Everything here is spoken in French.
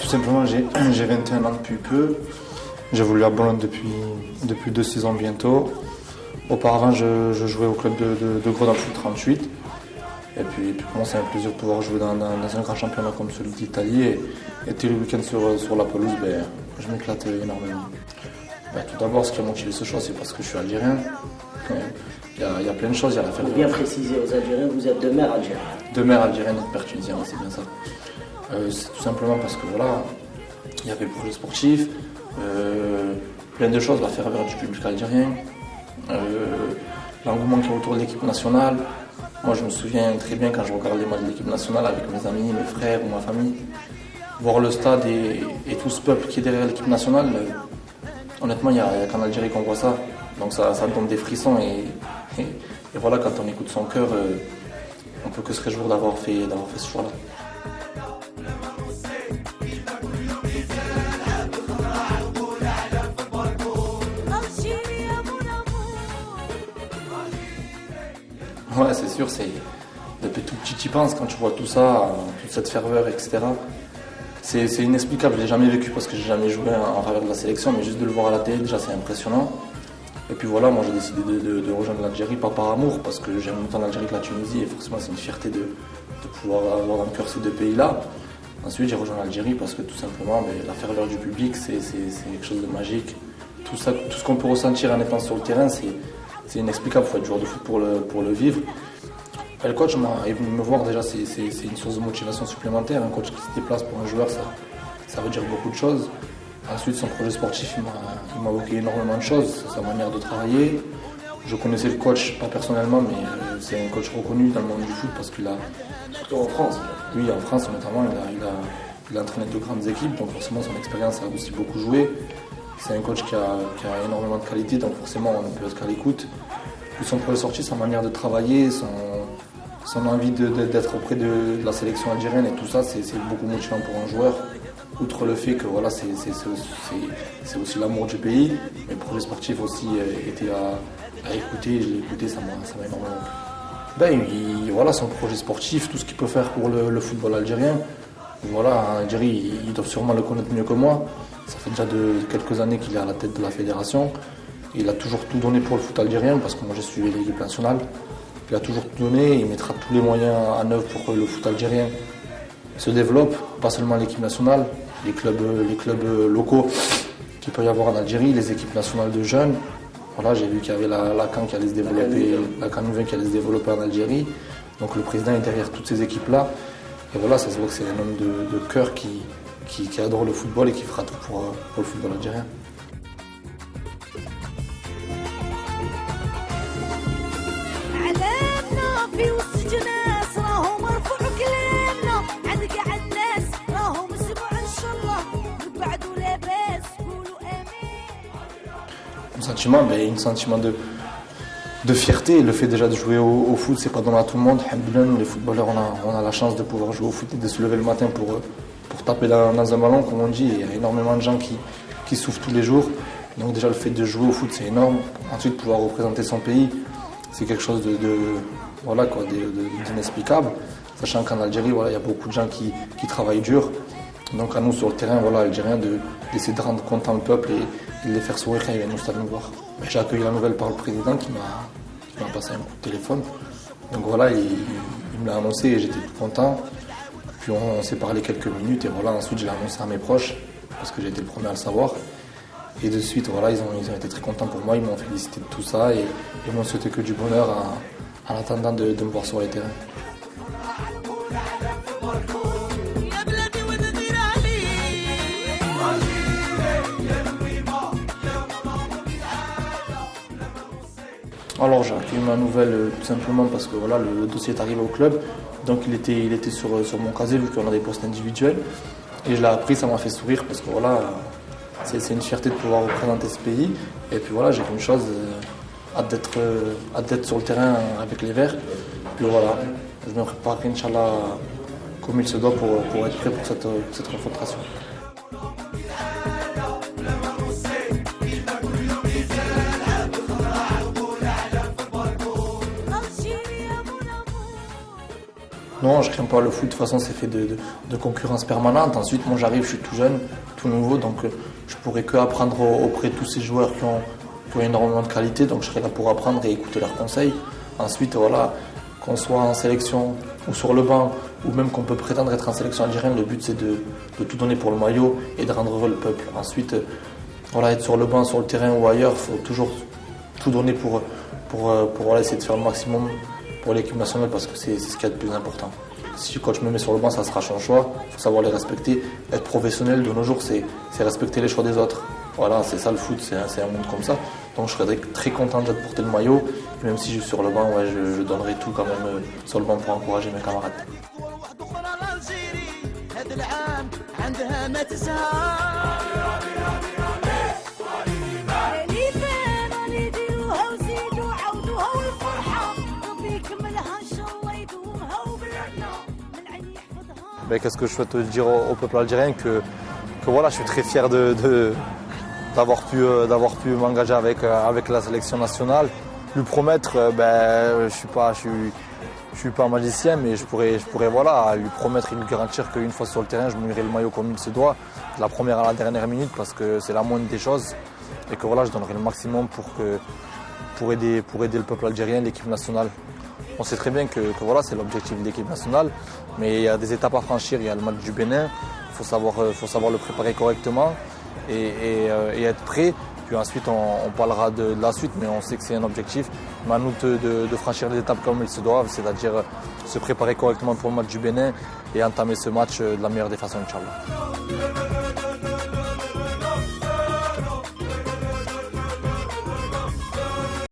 Tout simplement, j'ai 21 ans depuis peu. J'ai voulu à Bologne depuis 2 saisons bientôt. Auparavant, je jouais au club de Gros dans le foot 38. Et puis pour moi, c'est un plaisir de pouvoir jouer dans un grand championnat comme celui d'Italie. Et tous les week-ends sur la pelouse, je m'éclate énormément. Tout d'abord, ce qui a motivé ce choix, c'est parce que je suis algérien. Il y a plein de choses. Il y a la fête. Pour bien préciser aux Algériens, vous êtes de mère algérienne. De mère algérienne et de père tunisien, c'est bien ça. C'est tout simplement parce que voilà, il y avait le projet sportif, plein de choses, la ferveur du public algérien, l'engouement qu'il y a autour de l'équipe nationale. Moi, je me souviens très bien quand je regardais les matchs de l'équipe nationale avec mes amis, mes frères ou ma famille, voir le stade et tout ce peuple qui est derrière l'équipe nationale. Honnêtement, il n'y a qu'en Algérie qu'on voit ça. Donc ça donne des frissons et voilà, quand on écoute son cœur, on peut que se réjouir d'avoir fait ce choix-là. Ouais, c'est sûr, depuis tout petit tu y penses quand tu vois tout ça, toute cette ferveur, etc. C'est inexplicable, je l'ai jamais vécu parce que j'ai jamais joué en faveur de la sélection, mais juste de le voir à la télé, déjà c'est impressionnant. Et puis voilà, moi j'ai décidé de rejoindre l'Algérie, pas par amour, parce que j'aime autant l'Algérie que la Tunisie, et forcément c'est une fierté de pouvoir avoir dans le cœur ces deux pays-là. Ensuite j'ai rejoint l'Algérie parce que tout simplement, la ferveur du public, c'est quelque chose de magique. Tout ce qu'on peut ressentir en étant sur le terrain, c'est inexplicable, il faut être joueur de foot pour le vivre. Et le coach est venu me voir, déjà c'est une source de motivation supplémentaire. Un coach qui se déplace pour un joueur, ça veut dire beaucoup de choses. Ensuite, son projet sportif, il m'a évoqué énormément de choses, sa manière de travailler. Je connaissais le coach, pas personnellement, mais c'est un coach reconnu dans le monde du foot parce qu'il a... Surtout en France. Oui, en France notamment, il a entraîné de grandes équipes, donc forcément son expérience a aussi beaucoup joué. C'est un coach qui a énormément de qualité, donc forcément on peut être qu'à l'écoute. Puis son projet sportif, sa manière de travailler, son envie d'être auprès de la sélection algérienne et tout ça, c'est beaucoup motivant pour un joueur. Outre le fait que voilà, c'est aussi l'amour du pays, mais le projet sportif aussi était à écouter, je l'ai écouté, ça m'a énormément plu. Voilà, son projet sportif, tout ce qu'il peut faire pour le football algérien. Voilà, en Algérie, ils doivent sûrement le connaître mieux que moi. Ça fait déjà quelques années qu'il est à la tête de la fédération. Il a toujours tout donné pour le foot algérien, parce que moi j'ai suivi l'équipe nationale. Il a toujours tout donné, il mettra tous les moyens en œuvre pour que le foot algérien se développe, pas seulement l'équipe nationale, les clubs locaux qu'il peut y avoir en Algérie, les équipes nationales de jeunes. Voilà, j'ai vu qu'il y avait la CAN qui allait se développer, la CAN U20 qui allait se développer en Algérie. Donc le président est derrière toutes ces équipes-là. Et voilà, ça se voit que c'est un homme de cœur qui adore le football et qui fera tout pour le football algérien. Un sentiment de fierté. Le fait déjà de jouer au foot, c'est pas donné à tout le monde. Alhamdoulilah, les footballeurs, on a la chance de pouvoir jouer au foot et de se lever le matin pour taper dans un ballon, comme on dit. Il y a énormément de gens qui souffrent tous les jours. Donc déjà le fait de jouer au foot, c'est énorme. Ensuite, pouvoir représenter son pays, c'est quelque chose d'inexplicable. Sachant qu'en Algérie, voilà, il y a beaucoup de gens qui travaillent dur. Donc à nous sur le terrain, voilà, algérien, d'essayer de rendre content le peuple et de les faire sourire quand ils viennent au stade nous voir. J'ai accueilli la nouvelle par le président qui m'a passé un coup de téléphone. Donc voilà, il me l'a annoncé et j'étais tout content. Puis on s'est parlé quelques minutes et voilà, ensuite je l'ai annoncé à mes proches parce que j'ai été le premier à le savoir. Et de suite, voilà, ils ont été très contents pour moi, ils m'ont félicité de tout ça et ils m'ont souhaité que du bonheur en attendant de me voir sur les terrains. Alors j'ai accueilli ma nouvelle tout simplement parce que voilà, le dossier est arrivé au club, donc il était sur mon casier vu qu'on a des postes individuels. Et je l'ai appris, ça m'a fait sourire parce que voilà, c'est une fierté de pouvoir représenter ce pays. Et puis voilà, j'ai qu'une chose, hâte d'être sur le terrain avec les Verts. Puis voilà, je me préparerai Inch'Allah comme il se doit pour être prêt pour cette confrontation. Non, je crains pas le foot. De toute façon, c'est fait de concurrence permanente. Ensuite, moi, j'arrive, je suis tout jeune, tout nouveau, donc je pourrais que apprendre auprès de tous ces joueurs qui ont énormément de qualité. Donc, je serai là pour apprendre et écouter leurs conseils. Ensuite, voilà, qu'on soit en sélection ou sur le banc, ou même qu'on peut prétendre être en sélection algérienne, le but c'est de tout donner pour le maillot et de rendre heureux le peuple. Ensuite, voilà, être sur le banc, sur le terrain ou ailleurs, il faut toujours tout donner pour voilà, essayer de faire le maximum pour l'équipe nationale parce que c'est ce qu'il y a de plus important. Si le coach me met sur le banc, ça sera son choix, il faut savoir les respecter. Être professionnel de nos jours, c'est respecter les choix des autres. Voilà, c'est ça le foot, c'est un monde comme ça. Donc je serais très content de porter le maillot. Et même si je suis sur le banc, ouais, je donnerai tout quand même sur le banc pour encourager mes camarades. Qu'est-ce que je souhaite dire au peuple algérien que voilà, je suis très fier d'avoir pu m'engager avec la sélection nationale. Lui promettre, je suis pas un magicien, mais je pourrais voilà, lui promettre et lui garantir qu'une fois sur le terrain, je mouillerai le maillot comme il se doit, de la première à la dernière minute, parce que c'est la moindre des choses, et que voilà, je donnerai le maximum pour aider le peuple algérien, l'équipe nationale. On sait très bien que voilà, c'est l'objectif de l'équipe nationale, mais il y a des étapes à franchir. Il y a le match du Bénin, il faut savoir le préparer correctement et être prêt. Puis ensuite, on parlera de la suite, mais on sait que c'est un objectif. Mais à nous de franchir les étapes comme ils se doivent, c'est-à-dire se préparer correctement pour le match du Bénin et entamer ce match de la meilleure des façons, Inch'Allah.